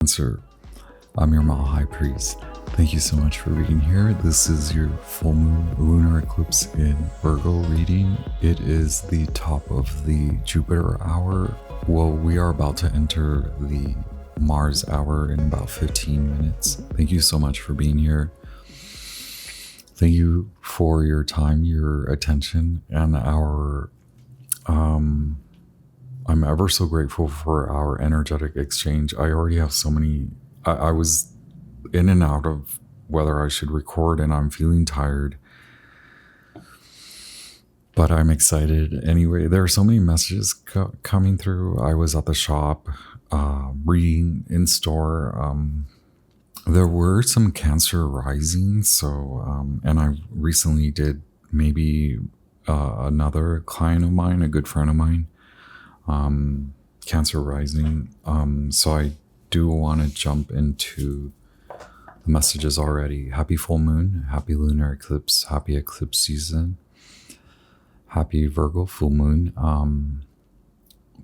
Cancer. I'm your Male High Priest. Thank you so much for being here. This is your full moon lunar eclipse in Virgo reading. It is the top of the Jupiter hour. Well, we are about to enter the Mars hour in about 15 minutes. Thank you so much for being here. Thank you for your time, your attention, and I'm ever so grateful for our energetic exchange. I already have so many. I was in and out of whether I should record, and I'm feeling tired, but I'm excited anyway. There are so many messages coming through. I was at the shop reading in store. There were some Cancer rising, and I recently did maybe another client of mine, a good friend of mine, Cancer rising. So I do want to jump into the messages already. Happy full moon, happy lunar eclipse, happy eclipse season, happy Virgo full moon.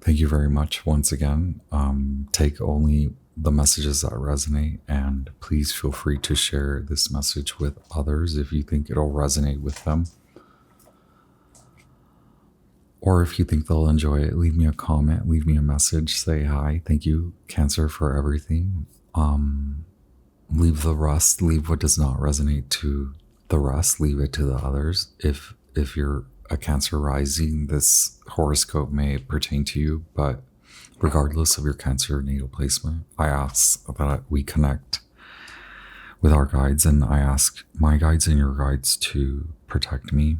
Thank you very much once again. Take only the messages that resonate, and please feel free to share this message with others if you think it'll resonate with them. Or if you think they'll enjoy it, leave me a comment, leave me a message, say hi. Thank you, Cancer, for everything. Leave the rest, leave what does not resonate to the rest, leave it to the others. If you're a Cancer rising, this horoscope may pertain to you, but regardless of your Cancer natal placement, I ask that we connect with our guides, and I ask my guides and your guides to protect me.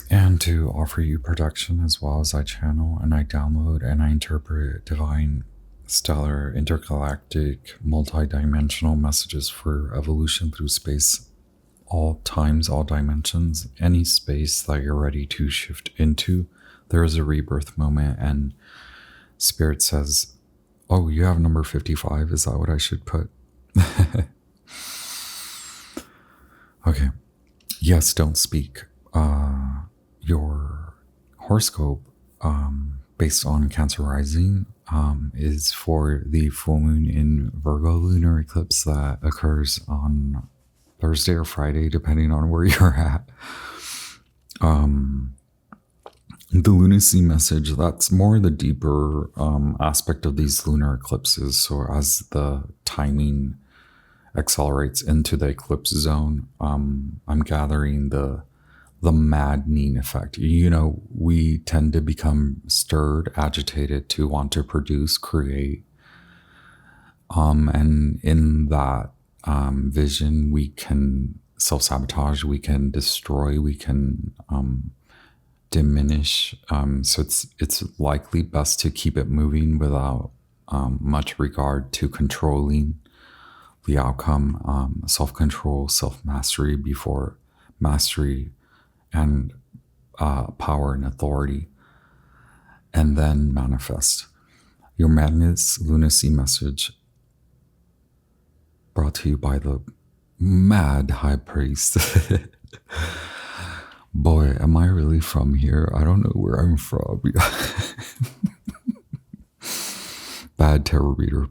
And to offer you protection, as well as I channel and I download and I interpret divine, stellar, intergalactic, multi-dimensional messages for evolution through space, all times, all dimensions, any space that you're ready to shift into. There is a rebirth moment, and Spirit says, oh, you have number 55. Is that what I should put? Okay. Yes, don't speak. Your horoscope, based on Cancer rising, is for the full moon in Virgo lunar eclipse that occurs on Thursday or Friday, depending on where you're at. The lunacy message, that's more the deeper aspect of these lunar eclipses. So as the timing accelerates into the eclipse zone, I'm gathering the maddening effect. You know, we tend to become stirred, agitated to want to produce, create. And in that vision, we can self-sabotage, we can destroy, we can diminish. So it's likely best to keep it moving without much regard to controlling the outcome. Self-control, self-mastery before mastery, and power and authority, and then manifest. Your madness lunacy message brought to you by the mad high priest. Boy, am I really from here? I don't know where I'm from. Bad tarot reader.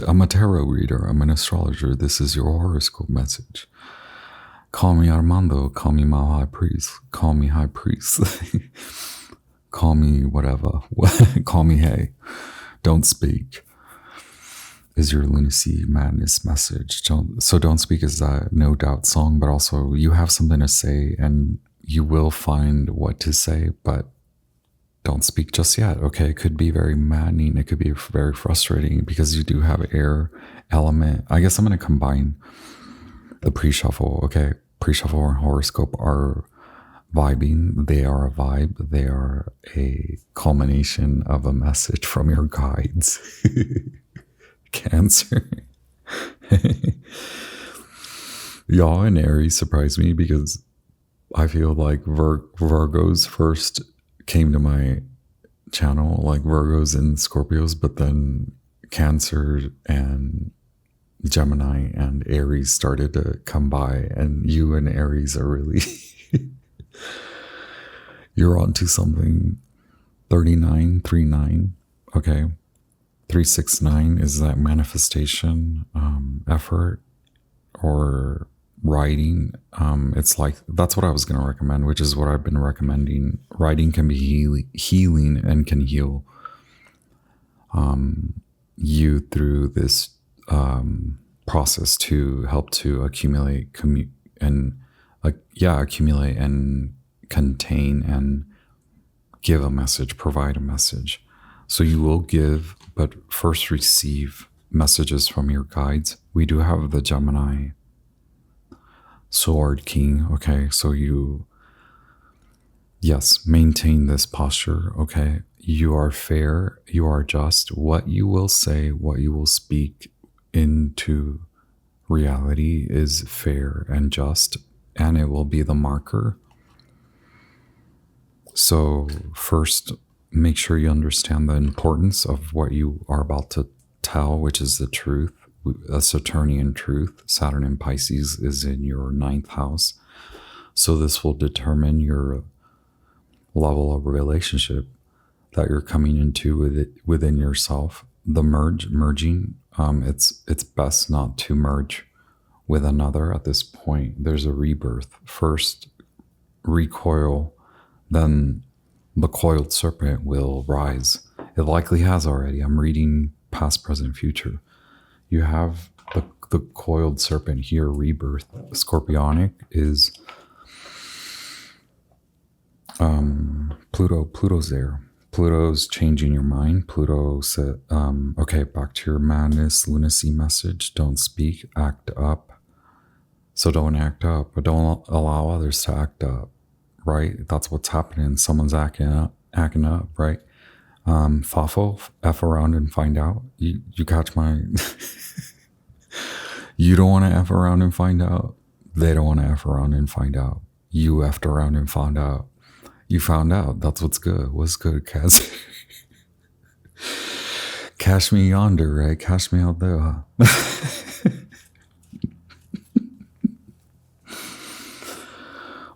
I'm a tarot reader. I'm an astrologer. This is your horoscope message. Call me Armando. Call me Male High Priest. Call me High Priest. Call me whatever. Call me Hey. Don't speak is your lunacy madness message. Don't speak is that No Doubt song, but also you have something to say and you will find what to say, but don't speak just yet. Okay, it could be very maddening. It could be very frustrating because you do have air element. I guess I'm going to combine the pre-shuffle. Okay, pre-shuffle and horoscope are vibing. They are a vibe. They are a culmination of a message from your guides. Cancer. Y'all in Aries surprised me because I feel like Virgos first came to my channel, like Virgos and Scorpios, but then Cancer and Gemini and Aries started to come by, and you and Aries are really you're onto something. 3939. Okay. 369 is that manifestation effort or writing. It's like, that's what I was going to recommend, which is what I've been recommending. Writing can be healing and can heal you through this process to help to accumulate accumulate and contain and give a message, provide a message. So you will give, but first receive messages from your guides. We do have the Gemini Sword King. Okay, so yes, maintain this posture. Okay, you are fair, you are just. What you will say, what you will speak into reality is fair and just, and it will be the marker. So first, make sure you understand the importance of what you are about to tell, which is the truth. A Saturnian truth. Saturn in Pisces is in your 9th house. So this will determine your level of relationship that you're coming into within yourself. The merging, it's best not to merge with another at this point. There's a rebirth. First, recoil, then the coiled serpent will rise. It likely has already. I'm reading past, present, future. You have the coiled serpent here, rebirth. Scorpionic is Pluto. Pluto's there. Pluto's changing your mind. Pluto said, okay, back to your madness, lunacy message. Don't speak, act up. So don't act up, but don't allow others to act up, right? That's what's happening. Someone's acting up, right? Fafo, F around and find out. You catch my... You don't want to F around and find out. They don't want to F around and find out. You F'd around and found out. You found out. That's what's good. What's good, Kaz? Cash me yonder, right? Cash me out there.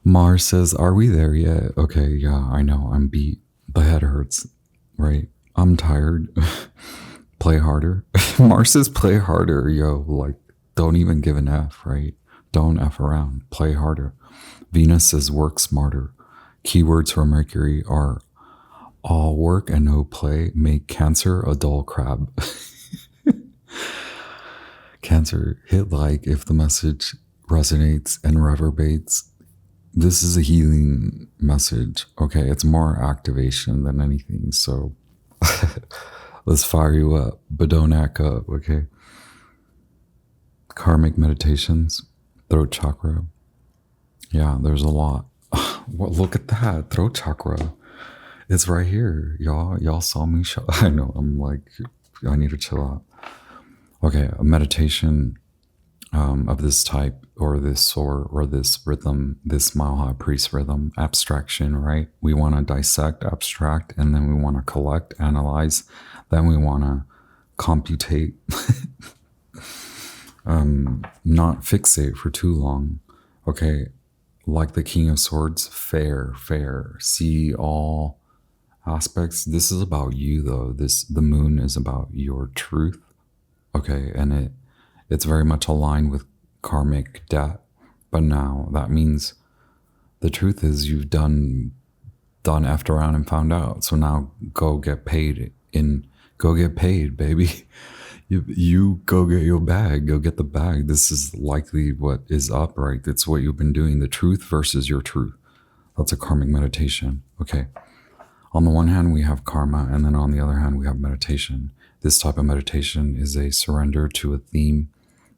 Mars says, are we there yet? Okay, yeah, I know. I'm beat. The head hurts, right? I'm tired. Play harder. Mars says play harder, yo. Like, don't even give an F, right? Don't F around. Play harder. Venus says work smarter. Keywords for Mercury are all work and no play. Make Cancer a dull crab. Cancer, hit like if the message resonates and reverberates. This is a healing message. Okay, it's more activation than anything. So let's fire you up, but don't act up, okay? Karmic meditations, throat chakra. Yeah, there's a lot. Well, look at that, throat chakra. It's right here, y'all. Y'all saw me show. I know, I'm like, I need to chill out. Okay, a meditation of this type or this sort or this rhythm, this Mile High Priest rhythm, abstraction, right? We want to dissect, abstract, and then we want to collect, analyze, then we want to computate, not fixate for too long. Okay, like the King of Swords, fair, see all aspects. This is about you though. The moon is about your truth. Okay, and it's very much aligned with karmic debt. But now that means the truth is you've done effed around and found out. So now go get paid, baby. You go get your bag, go get the bag. This is likely what is up, right? It's what you've been doing, the truth versus your truth. That's a karmic meditation. Okay. On the one hand, we have karma, and then on the other hand, we have meditation. This type of meditation is a surrender to a theme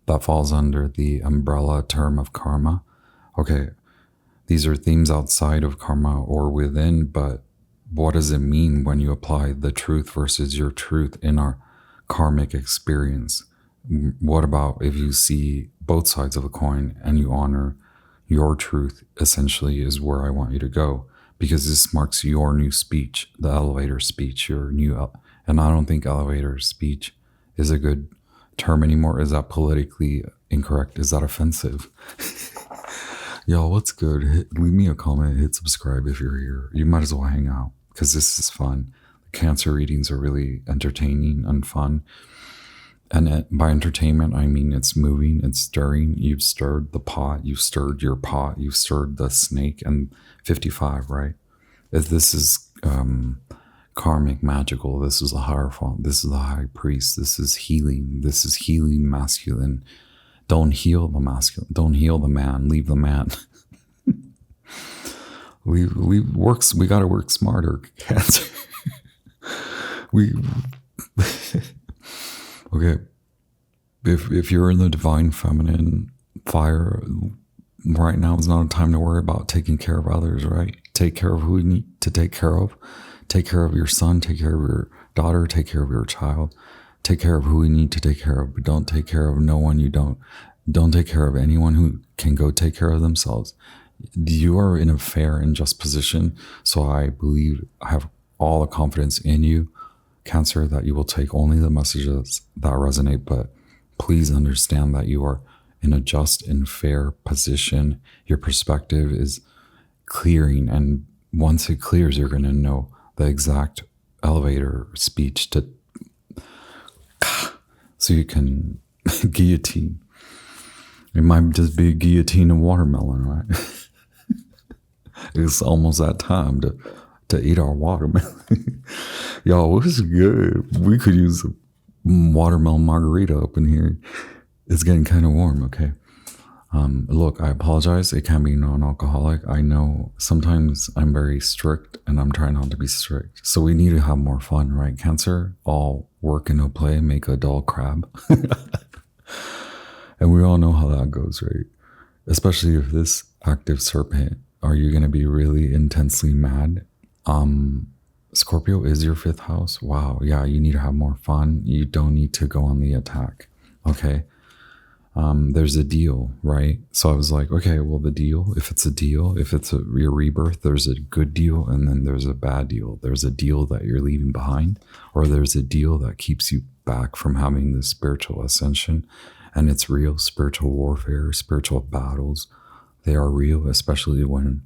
that falls under the umbrella term of karma. Okay, these are themes outside of karma or within, but what does it mean when you apply the truth versus your truth in our karmic experience? What about if you see both sides of the coin and you honor your truth? Essentially is where I want you to go, because this marks your new speech, the elevator speech, your new, and I don't think elevator speech is a good term anymore. Is that politically incorrect? Is that offensive? Y'all, what's good? Leave me a comment, hit subscribe if you're here. You might as well hang out. because this is fun. Cancer readings are really entertaining and fun. And by entertainment, I mean it's moving, it's stirring. You've stirred the pot, you've stirred your pot, you've stirred the snake, and 55, right? If this is karmic, magical, this is a hierophant, this is the high priest, this is healing masculine. Don't heal the masculine, don't heal the man, leave the man. we gotta work smarter, Cancer. Okay, if you're in the divine feminine fire, right now is not a time to worry about taking care of others, right? Take care of who you need to take care of. Take care of your son, take care of your daughter, take care of your child. Take care of who you need to take care of, but don't take care of no one you don't take care of anyone who can go take care of themselves. You are in a fair and just position, so I believe I have all the confidence in you, Cancer, that you will take only the messages that resonate, but please understand that you are in a just and fair position. Your perspective is clearing, and once it clears, you're going to know the exact elevator speech to so you can guillotine. It might just be a guillotine of watermelon, right? It's almost that time to eat our watermelon. Y'all, this is good. We could use a watermelon margarita up in here. It's getting kind of warm, okay? Look, I apologize. It can be non-alcoholic. I know sometimes I'm very strict and I'm trying not to be strict. So we need to have more fun, right? Cancer, all work and no play make a dull crab. And we all know how that goes, right? Especially if this active serpent, are you going to be really intensely mad? Scorpio is your 5th house. Wow. Yeah, you need to have more fun. You don't need to go on the attack. Okay. There's a deal, right? So I was like, okay, well, the deal, if it's your rebirth, there's a good deal and then there's a bad deal. There's a deal that you're leaving behind, or there's a deal that keeps you back from having this spiritual ascension. And it's real. Spiritual warfare, spiritual battles, they are real, especially when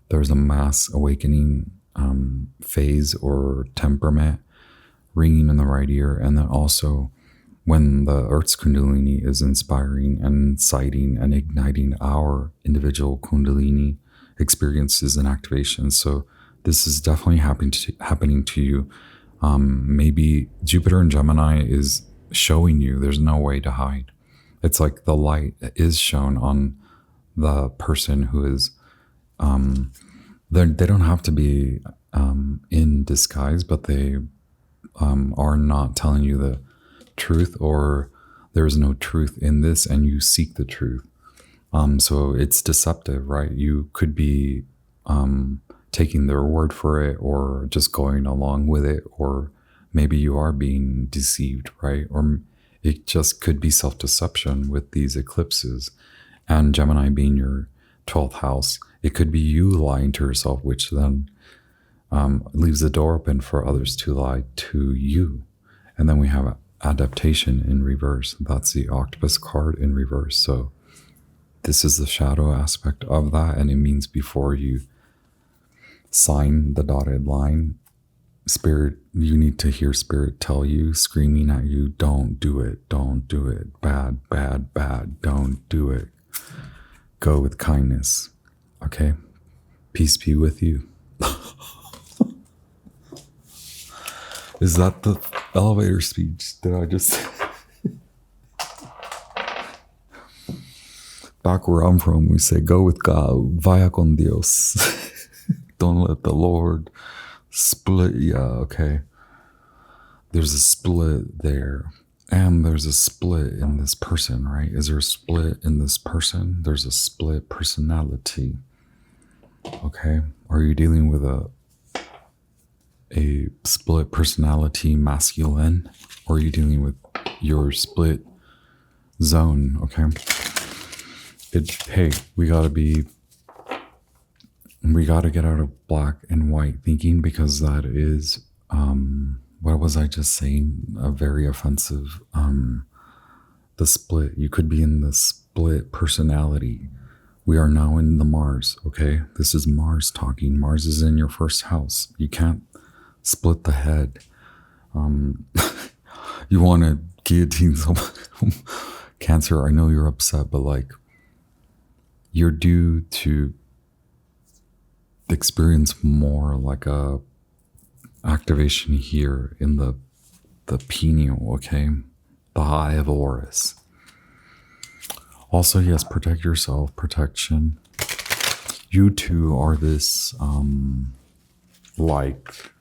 there's a mass awakening phase or temperament ringing in the right ear. And then also when the Earth's Kundalini is inspiring and inciting and igniting our individual Kundalini experiences and activations. So this is definitely happening to you. Maybe Jupiter in Gemini is showing you there's no way to hide. It's like the light is shown on the person who is, they don't have to be in disguise, but they are not telling you the truth, or there's no truth in this and you seek the truth. So it's deceptive, right? You could be taking their word for it or just going along with it, or maybe you are being deceived, right? Or it just could be self-deception with these eclipses. And Gemini being your 12th house, it could be you lying to yourself, which then leaves the door open for others to lie to you. And then we have adaptation in reverse. That's the octopus card in reverse. So this is the shadow aspect of that. And it means before you sign the dotted line, Spirit, you need to hear Spirit tell you, screaming at you, don't do it, don't do it, bad, bad, bad, don't do it. Go with kindness, okay? Peace be with you. Is that the elevator speech? Did I just... Back where I'm from, we say, go with God, vaya con Dios. Don't let the Lord split. Yeah, okay. There's a split there. And there's a split in this person, right? Is there a split in this person? There's a split personality. Okay. Are you dealing with a split personality masculine? Or are you dealing with your split zone? Okay. Hey, we gotta get out of black and white thinking, because that is, what was I just saying? A very offensive, the split. You could be in the split personality, We are now in the Mars, okay? This is Mars talking. Mars is in your first house. You can't split the head. You want to guillotine someone. Cancer, I know you're upset, but like, you're due to experience more like a activation here in the pineal, okay? The eye of Horus. Also, yes, protect yourself, protection. You two are this, like,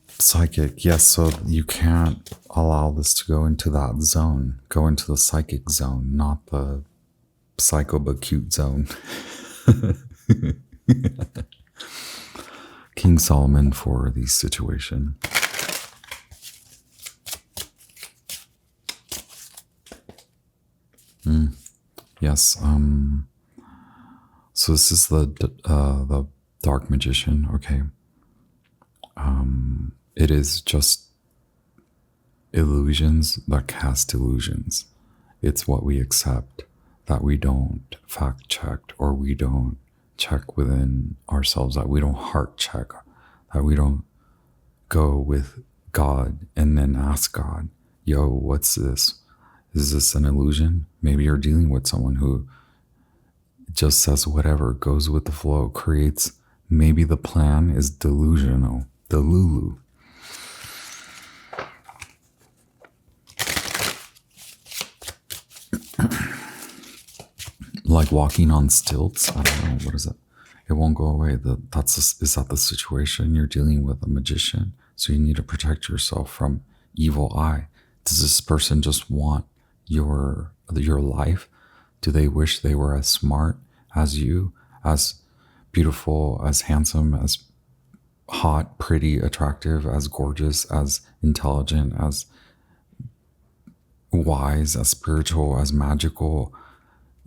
psychic. Yes, so you can't allow this to go into that zone. Go into the psychic zone, not the psycho but cute zone. King Solomon for the situation. Yes. So this is the dark magician. Okay. It is just illusions that cast illusions. It's what we accept, that we don't fact check, or we don't check within ourselves, that we don't heart check, that we don't go with God and then ask God, yo, what's this? Is this an illusion? Maybe you're dealing with someone who just says whatever, goes with the flow, creates. Maybe the plan is delusional, delulu. Like walking on stilts. I don't know, what is it? It won't go away. Is that the situation? You're dealing with a magician, so you need to protect yourself from evil eye. Does this person just want your life? Do they wish they were as smart as you, as beautiful, as handsome, as hot, pretty, attractive, as gorgeous, as intelligent, as wise, as spiritual, as magical?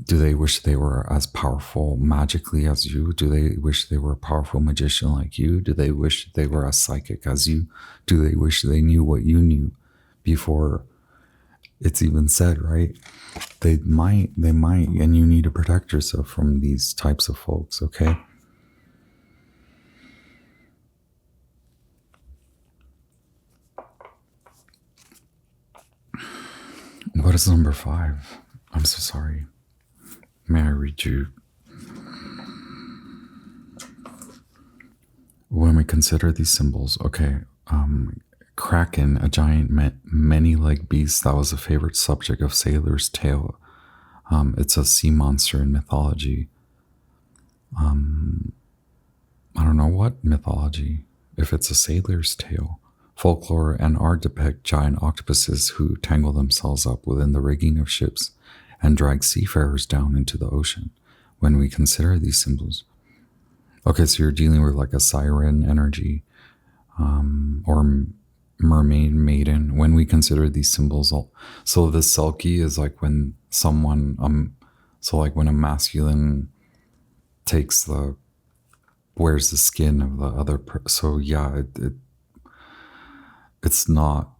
Do they wish they were as powerful magically as you? Do they wish they were a powerful magician like you? Do they wish they were as psychic as you? Do they wish they knew what you knew before it's even said, right? They might, and you need to protect yourself from these types of folks, okay? What is number 5? I'm so sorry. May I read you? When we consider these symbols, okay, Kraken, a giant many-legged beast that was a favorite subject of sailors' tale. It's a sea monster in mythology. I don't know what mythology, if it's a sailor's tale. Folklore and art depict giant octopuses who tangle themselves up within the rigging of ships and drag seafarers down into the ocean. When we consider these symbols, okay, so you're dealing with like a siren energy, or mermaid, maiden. When we consider these symbols, so the selkie is like when someone, so like when a masculine takes wears the skin of the other so yeah, it's not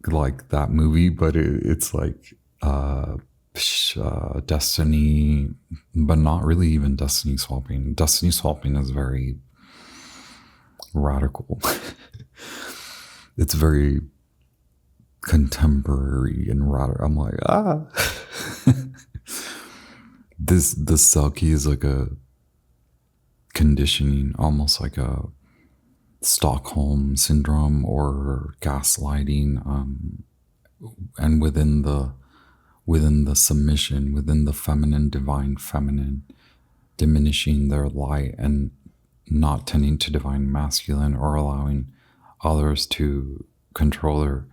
like that movie, but it's like destiny, but not really even destiny swapping. Destiny swapping is very radical. It's very contemporary and radical. I'm like, this selkie is like a conditioning, almost like a Stockholm syndrome or gaslighting, and within the submission, within the feminine, divine feminine, diminishing their light and not tending to divine masculine, or allowing others to control their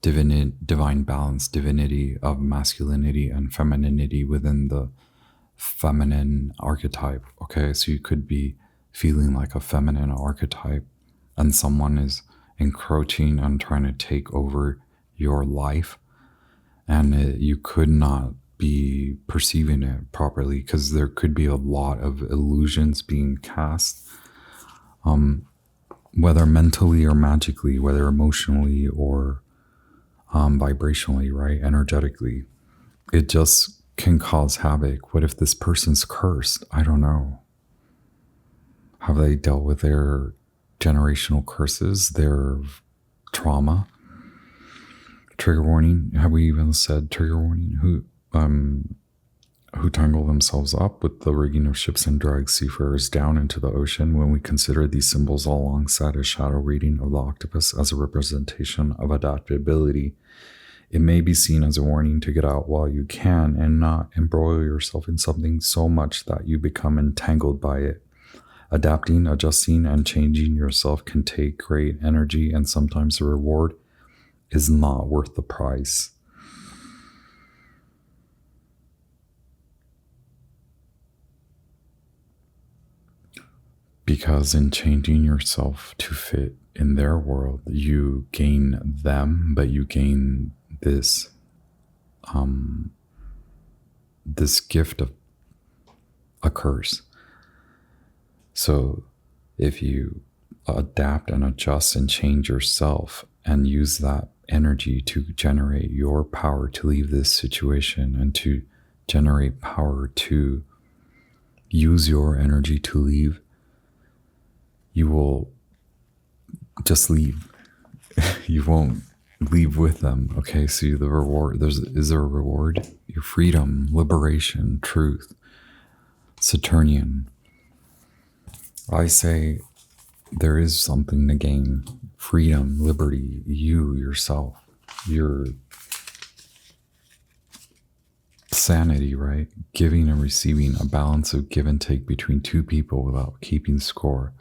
divine balance, divinity of masculinity and femininity within the feminine archetype. Okay, so you could be feeling like a feminine archetype and someone is encroaching and trying to take over your life, and you could not be perceiving it properly because there could be a lot of illusions being cast, whether mentally or magically, whether emotionally or vibrationally, right? Energetically. It just can cause havoc. What if this person's cursed? I don't know. Have they dealt with their generational curses, their trauma? Trigger warning. Have we even said trigger warning? Who tangle themselves up with the rigging of ships and drag seafarers down into the ocean? When we consider these symbols alongside a shadow reading of the octopus as a representation of adaptability, it may be seen as a warning to get out while you can and not embroil yourself in something so much that you become entangled by it. Adapting, adjusting, and changing yourself can take great energy, and sometimes the reward is not worth the price. Because in changing yourself to fit in their world, you gain them, but you gain this gift of a curse. So if you adapt and adjust and change yourself and use that energy to generate your power to leave this situation and to generate power to use your energy to leave, you will just leave. You won't leave with them. Okay, so the reward, is there a reward? Your freedom, liberation, truth. Saturnian. I say there is something to gain. Freedom, liberty, you, yourself, your sanity, right? Giving and receiving, a balance of give and take between two people without keeping score.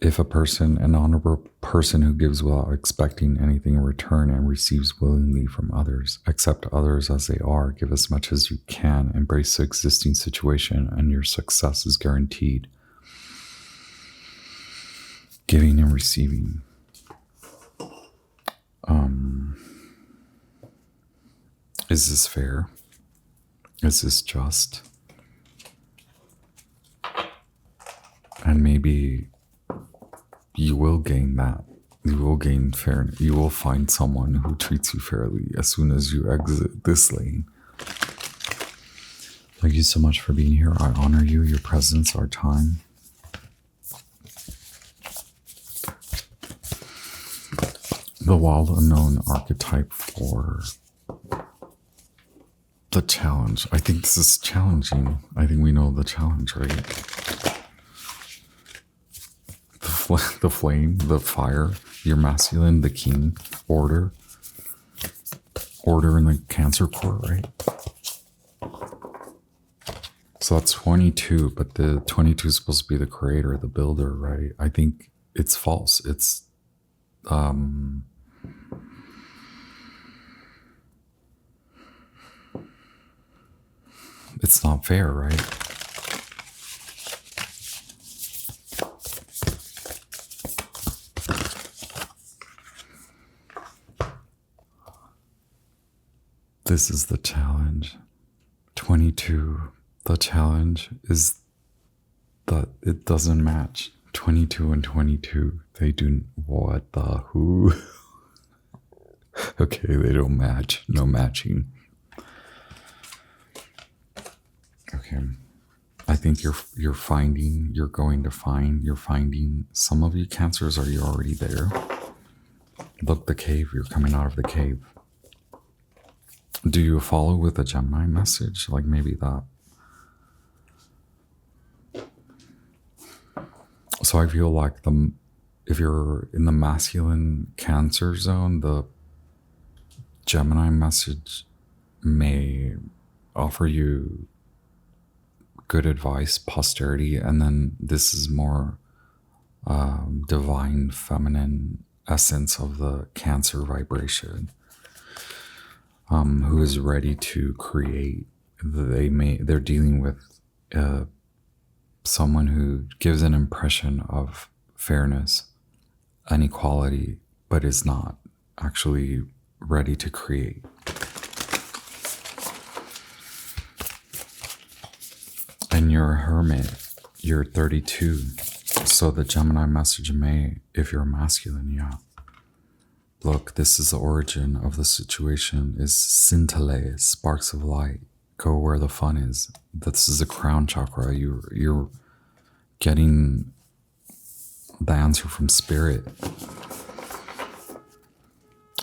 If a person, an honorable person who gives without expecting anything in return and receives willingly from others, accept others as they are, give as much as you can, embrace the existing situation, and your success is guaranteed. Giving and receiving. Is this fair? Is this just? And maybe you will gain that. You will gain fairness. You will find someone who treats you fairly as soon as you exit this lane. Thank you so much for being here. I honor you, your presence, our time. The wild unknown archetype for the challenge. I think this is challenging. I think we know the challenge, right? The flame, the fire, your masculine, the king, order in the Cancer court, right? So that's 22, but the 22 is supposed to be the creator, the builder, right? I think it's false. It's not fair, right? This is the challenge. 22. The challenge is that it doesn't match. 22 and 22. They do what the who? Okay, they don't match. No matching. Okay. I think you're finding some of you Cancers, are you already there? Look, the cave, you're coming out of the cave. Do you follow with a Gemini message? Like maybe that. So I feel like if you're in the masculine Cancer zone, the Gemini message may offer you good advice, posterity, and then this is more divine feminine essence of the Cancer vibration. Who is ready to create. They're dealing with someone who gives an impression of fairness and equality, but is not actually ready to create. And you're a hermit, you're 32. So the Gemini message may, if you're masculine, yeah. Look, this is the origin of the situation, is scintillate, sparks of light. Go where the fun is. This is the crown chakra. You're getting the answer from spirit.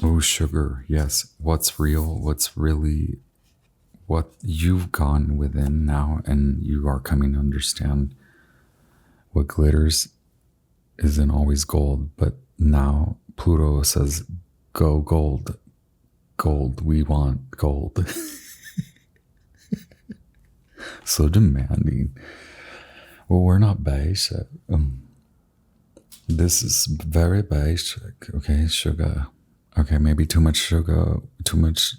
Oh, sugar. Yes. What's real? What's really what you've gone within now, and you are coming to understand what glitters isn't always gold, but now Pluto says, go gold. Gold. We want gold. So demanding. Well, we're not basic. This is very basic. Okay, sugar. Okay, maybe too much sugar, too much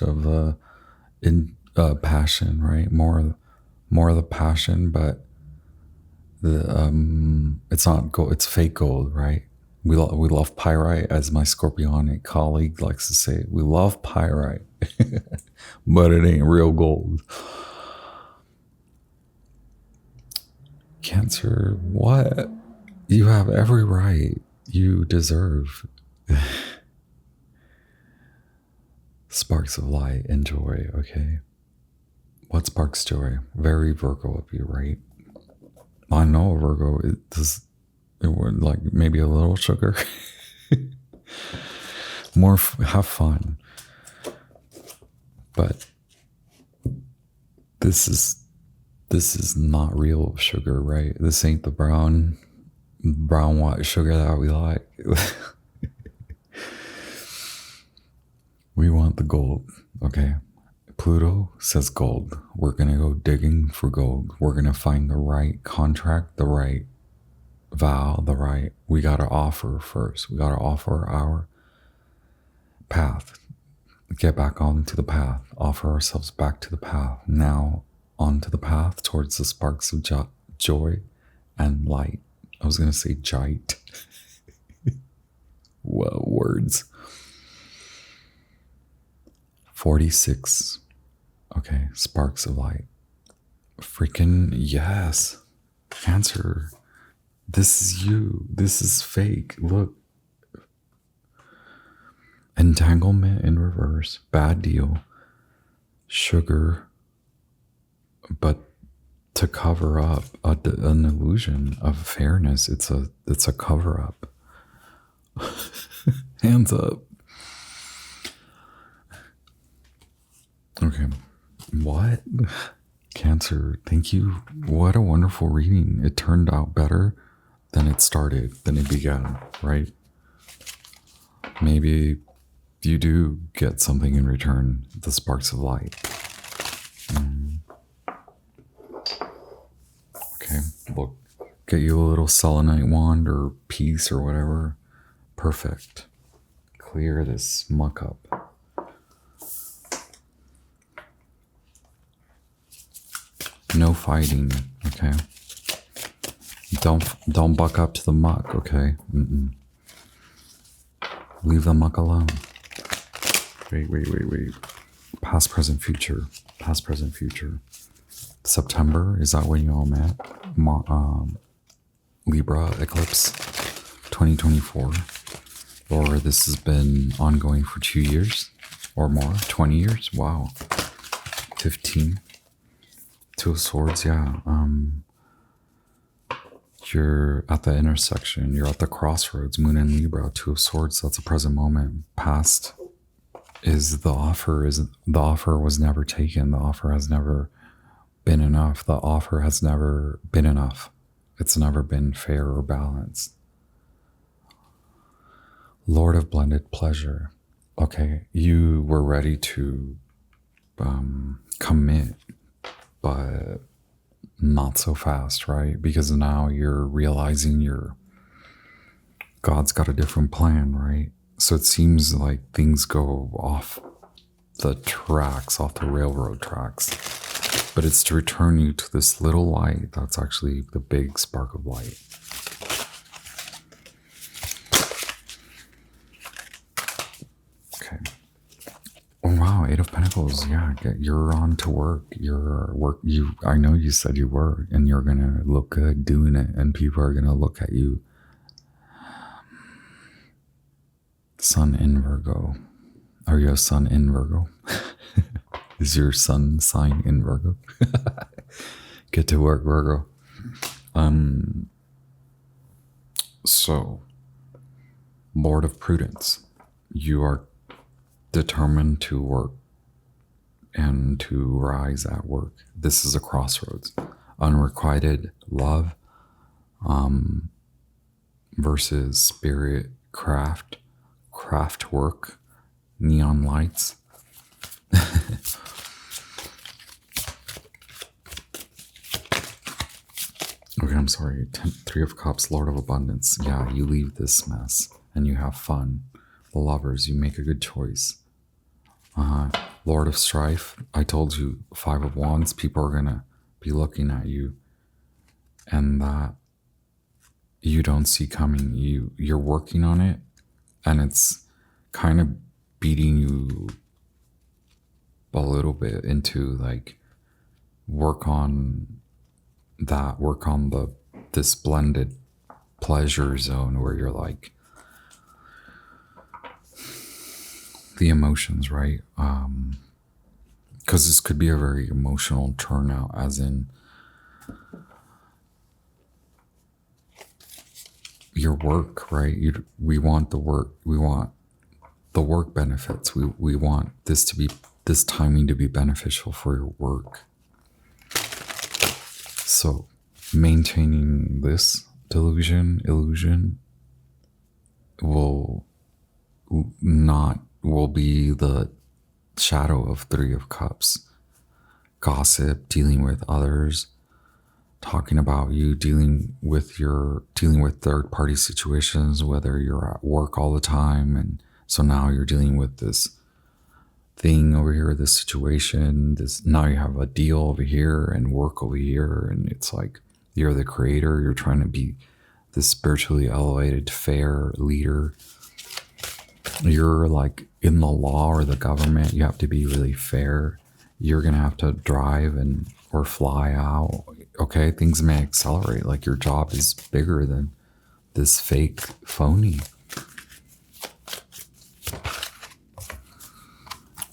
of passion, right? More of the passion, but it's not gold. It's fake gold, right? We love pyrite, as my Scorpionic colleague likes to say. We love pyrite, but it ain't real gold. Cancer, what? You have every right. You deserve sparks of light and joy, okay? What sparks joy? Very Virgo of you, right? I know Virgo, it would like maybe a little sugar. More, have fun. But this is not real sugar, right? This ain't the brown white sugar that we like. We want the gold, okay? Pluto says gold. We're gonna go digging for gold. We're gonna find the right contract, the right vow, we gotta offer first. We gotta offer our path. Get back onto the path. Offer ourselves back to the path. Now onto the path towards the sparks of joy and light. I was gonna say jite. Whoa, words. 46. Okay, sparks of light. Freaking yes. Cancer. This is you. This is fake. Look. Entanglement in reverse. Bad deal. Sugar. But to cover up an illusion of fairness, it's a cover up. Hands up. Okay. What? Cancer, thank you. What a wonderful reading. It turned out better than it started, than it began, right? Maybe you do get something in return, the sparks of light. Okay, look, get you a little selenite wand or piece or whatever. Perfect. Clear this muck up. No fighting, okay? Don't buck up to the muck, okay? Leave the muck alone. Wait. Past, present, future. Past, present, future. September, is that when you all met? Libra eclipse 2024. Or this has been ongoing for 2 years or more? 20 years? Wow. 15. Two of Swords, yeah. You're at the intersection. You're at the crossroads. Moon and Libra, Two of Swords. That's a present moment. Past is the offer. The offer was never taken. The offer has never been enough. The offer has never been enough. It's never been fair or balanced. Lord of blended pleasure. Okay, you were ready to commit, but not so fast, right? Because now you're realizing God's got a different plan, right? So it seems like things go off the tracks, off the railroad tracks. But it's to return you to this little light that's actually the big spark of light. Okay. Oh wow, Eight of Pentacles. Yeah, you're on to work. I know you said you were, and you're gonna look good doing it, and people are gonna look at you Sun in Virgo. Are you a sun in Virgo? Is your sun sign in Virgo? Get to work, Virgo. So, Lord of Prudence, you are determined to work and to rise at work. This is a crossroads. Unrequited love versus spirit craft work, neon lights. Okay, I'm sorry. Three of Cups, Lord of Abundance. Yeah, you leave this mess and you have fun. The Lovers, you make a good choice. Lord of Strife, I told you, Five of Wands, people are going to be looking at you and that you don't see coming. You're working on it and it's kind of beating you a little bit into like work on this blended pleasure zone where you're like the emotions, right? Because this could be a very emotional turnout, as in your work, right? We want the work. We want the work benefits. We want this timing to be beneficial for your work. So maintaining this illusion will be the shadow of Three of Cups. Gossip, dealing with others, talking about you, dealing with third party situations, whether you're at work all the time and so now you're dealing with this thing over here, this situation, now you have a deal over here and work over here, and it's like you're the creator, you're trying to be this spiritually elevated, fair leader. You're like in the law or the government, you have to be really fair. You're gonna have to drive or fly out. Okay, things may accelerate, like your job is bigger than this fake phony.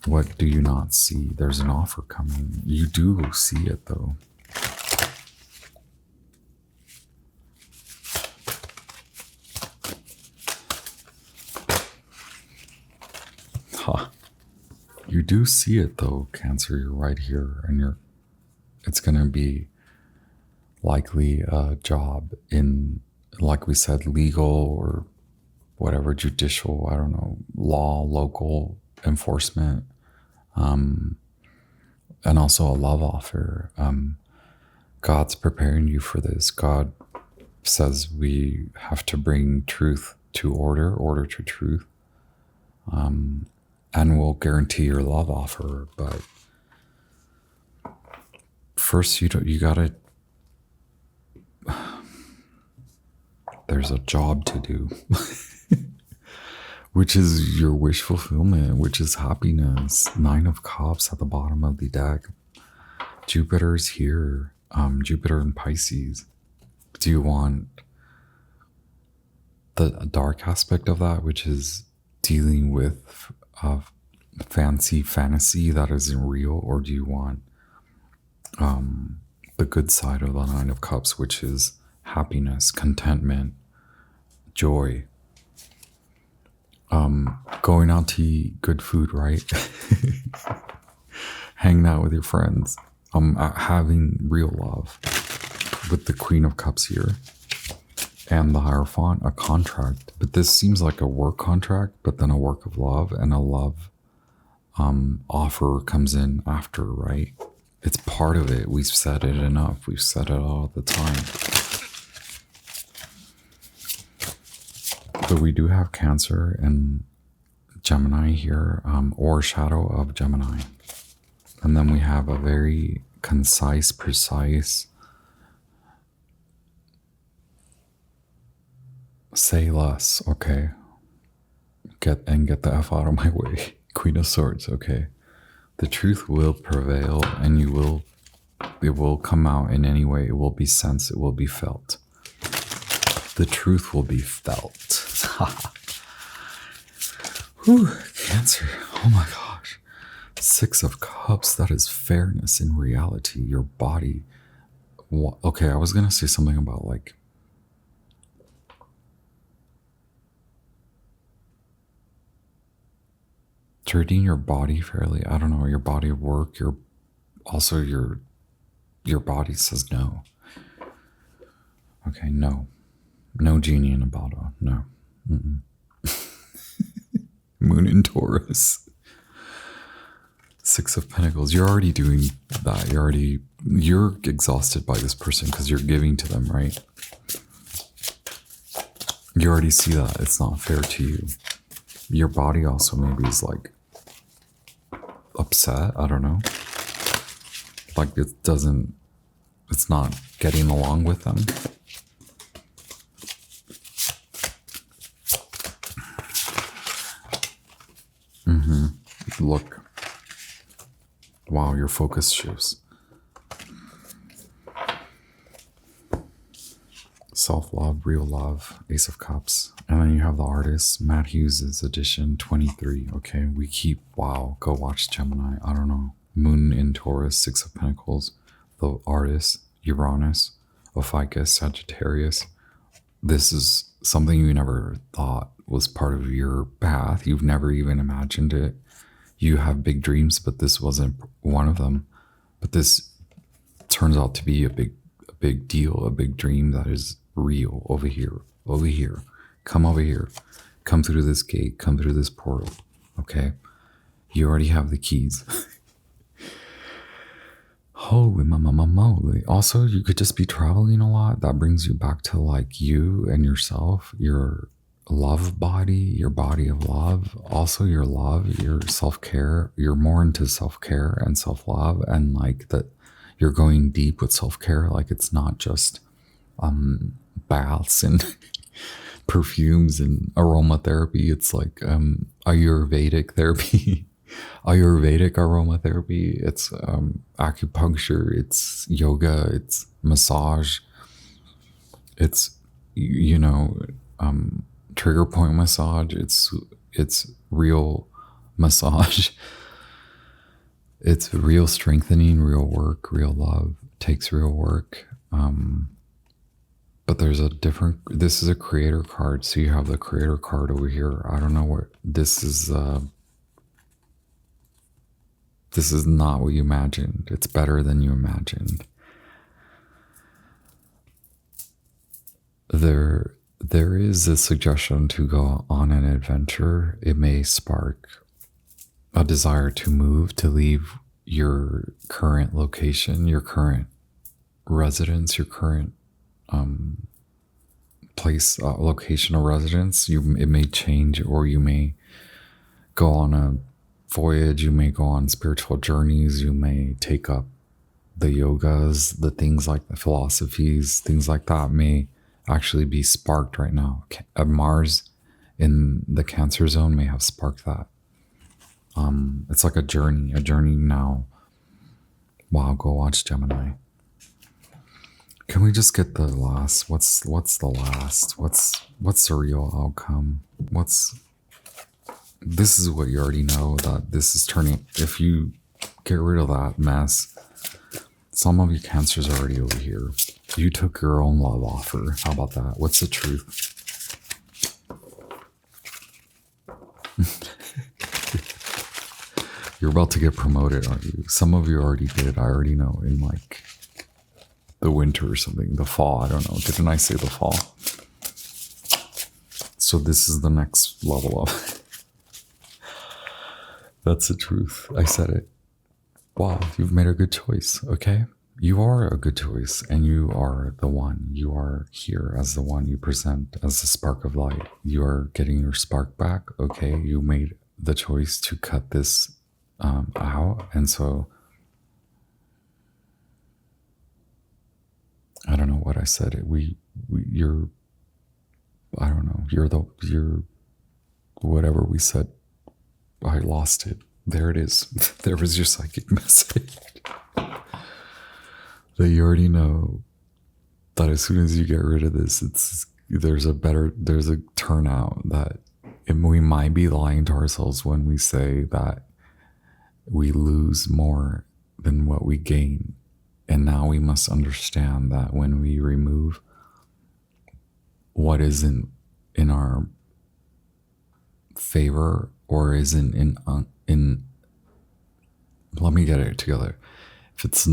What do you not see? There's an offer coming. You do see it though. You do see it though, Cancer. You're right here, and it's gonna be likely a job in, like we said, legal or whatever, judicial, I don't know, law, local enforcement, and also a love offer. God's preparing you for this. God says we have to bring truth to order to truth, and we'll guarantee your love offer. But first, you gotta. There's a job to do. Which is your wish fulfillment, which is happiness. Nine of Cups at the bottom of the deck. Jupiter's here. Jupiter in Pisces. Do you want the dark aspect of that, which is dealing with fantasy that isn't real, or do you want the good side of the Nine of Cups, which is happiness, contentment, joy? Going out to eat good food, right? Hanging out with your friends, having real love with the Queen of Cups here and the Hierophant, a contract. But this seems like a work contract, but then a work of love, and a love offer comes in after, right? It's part of it. We've said it enough. We've said it all the time. But we do have Cancer and Gemini here, or shadow of Gemini. And then we have a very concise, precise, say less, okay? Get the F out of my way. Queen of Swords, okay? The truth will prevail, and it will come out in any way. It will be sensed, it will be felt. The truth will be felt. Whew, Cancer. Oh my gosh. Six of Cups. That is fairness in reality. Your body. Okay, I was going to say something about like treating your body fairly. I don't know, your body of work, your body says no. Okay, no. No genie in a bottle. No. Moon in Taurus. Six of Pentacles. You're already doing that. You're exhausted by this person because you're giving to them, right? You already see that. It's not fair to you. Your body also maybe is like upset. I don't know. Like it's not getting along with them. Look. Wow, your focus shifts. Self-love, real love, Ace of Cups. And then you have the artist, Matt Hughes' edition 23. Okay, wow, go watch Gemini. I don't know. Moon in Taurus, Six of Pentacles. The artist, Uranus, Ophiuchus, Sagittarius. This is something you never thought was part of your path. You've never even imagined it. You have big dreams, but this wasn't one of them. But this turns out to be a big deal, a big dream that is real over here. Come over here. Come through this gate. Come through this portal. Okay? You already have the keys. Holy mama moly. Also, you could just be traveling a lot. That brings you back to like you and yourself, your love body, your body of love. Also your love, your self-care. You're more into self-care and self-love, and like that you're going deep with self-care. Like it's not just baths and perfumes and aromatherapy. It's like Ayurvedic therapy. Ayurvedic aromatherapy. It's acupuncture, it's yoga, it's massage, it's trigger point massage, it's real massage. It's real strengthening, real work, real love. It takes real work. But there's this is a creator card. So you have the creator card over here. I don't know what this is. This is not what you imagined. It's better than you imagined. There is a suggestion to go on an adventure. It may spark a desire to move, to leave your current location, your current residence, your current place, location of residence. It may change, or you may go on a voyage, you may go on spiritual journeys, you may take up the yogas, the things like the philosophies, things like that may actually be sparked right now. Mars in the Cancer zone may have sparked that. It's like a journey now. Wow, go watch Gemini. Can we just get the last? What's the last? What's the real outcome? This is what you already know, that this is turning. If you get rid of that mess, some of you Cancers are already over here. You took your own love offer. How about that? What's the truth? You're about to get promoted, aren't you? Some of you already did. I already know, in like the winter or something, the fall. I don't know. Didn't I say the fall? So this is the next level up. That's the truth. I said it. Wow, you've made a good choice, okay? You are a good choice, and you are the one. You are here as the one. You present as the spark of light. You are getting your spark back, okay? You made the choice to cut this out, and so I don't know what I said. You're I don't know. You're whatever we said. I lost it. There it is. There was your psychic message. That you already know that as soon as you get rid of this, there's a turnout that And we might be lying to ourselves when we say that we lose more than what we gain. And now we must understand that when we remove what isn't in our favor or isn't in let me get it together. If it's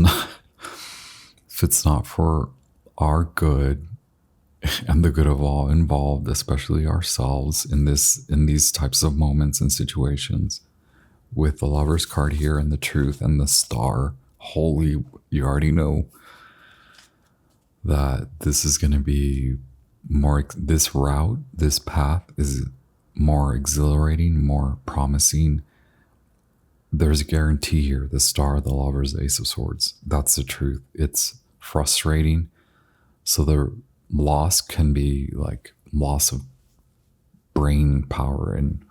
not for our good and the good of all involved, especially ourselves in these types of moments and situations, with the Lover's card here and the Truth and the Star, holy, you already know that this is going to be more, this route, this path is more exhilarating, more promising. There's a guarantee here. The Star, the Lovers, the Ace of Swords. That's the truth. It's frustrating. So the loss can be like loss of brain power, and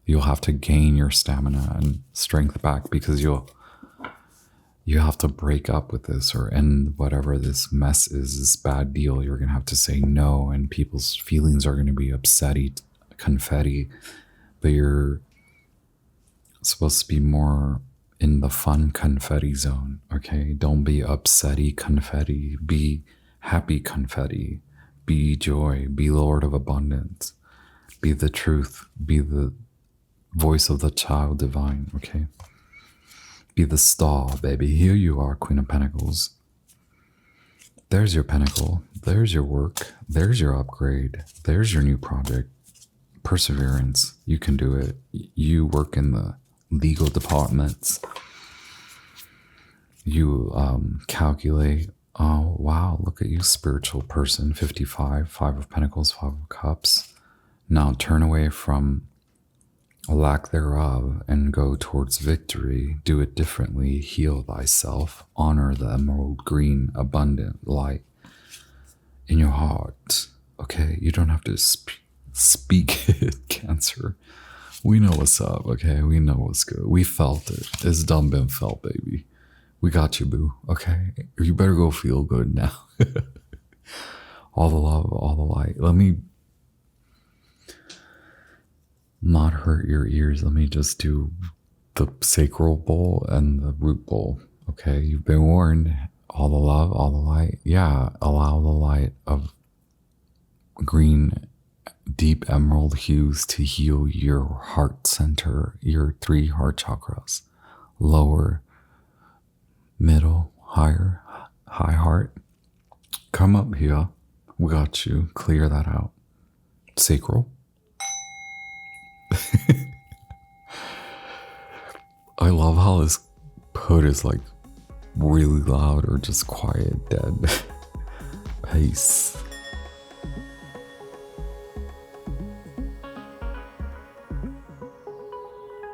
you'll have to gain your stamina and strength back because you have to break up with this or end whatever this mess is, this bad deal. You're going to have to say no, and people's feelings are going to be upsetty, confetti, but you're supposed to be more in the fun confetti zone. Okay, don't be upsetty confetti, be happy confetti, be joy, be Lord of abundance, be the truth, be the voice of the child divine. Okay, be the star, baby. Here you are, Queen of Pentacles. There's your pentacle, there's your work, there's your upgrade, there's your new project. Perseverance, you can do it. You work in the legal departments. You calculate. Oh wow, look at you, spiritual person. 55, 5 of Pentacles, 5 of Cups. Now turn away from a lack thereof and go towards victory. Do it differently. Heal thyself. Honor the emerald green abundant light in your heart. Okay, you don't have to speak it, Cancer. We know what's up, okay? We know what's good. We felt it. It's done been felt, baby. We got you, boo, okay? You better go feel good now. All the love, all the light. Let me not hurt your ears. Let me just do the sacral bowl and the root bowl, okay? You've been warned. All the love, all the light. Yeah, allow the light of green deep emerald hues to heal your heart center, your 3 heart chakras, lower, middle, higher, high heart. Come up here. We got you. Clear that out. Sacral. I love how this hood is like really loud or just quiet, dead. Peace.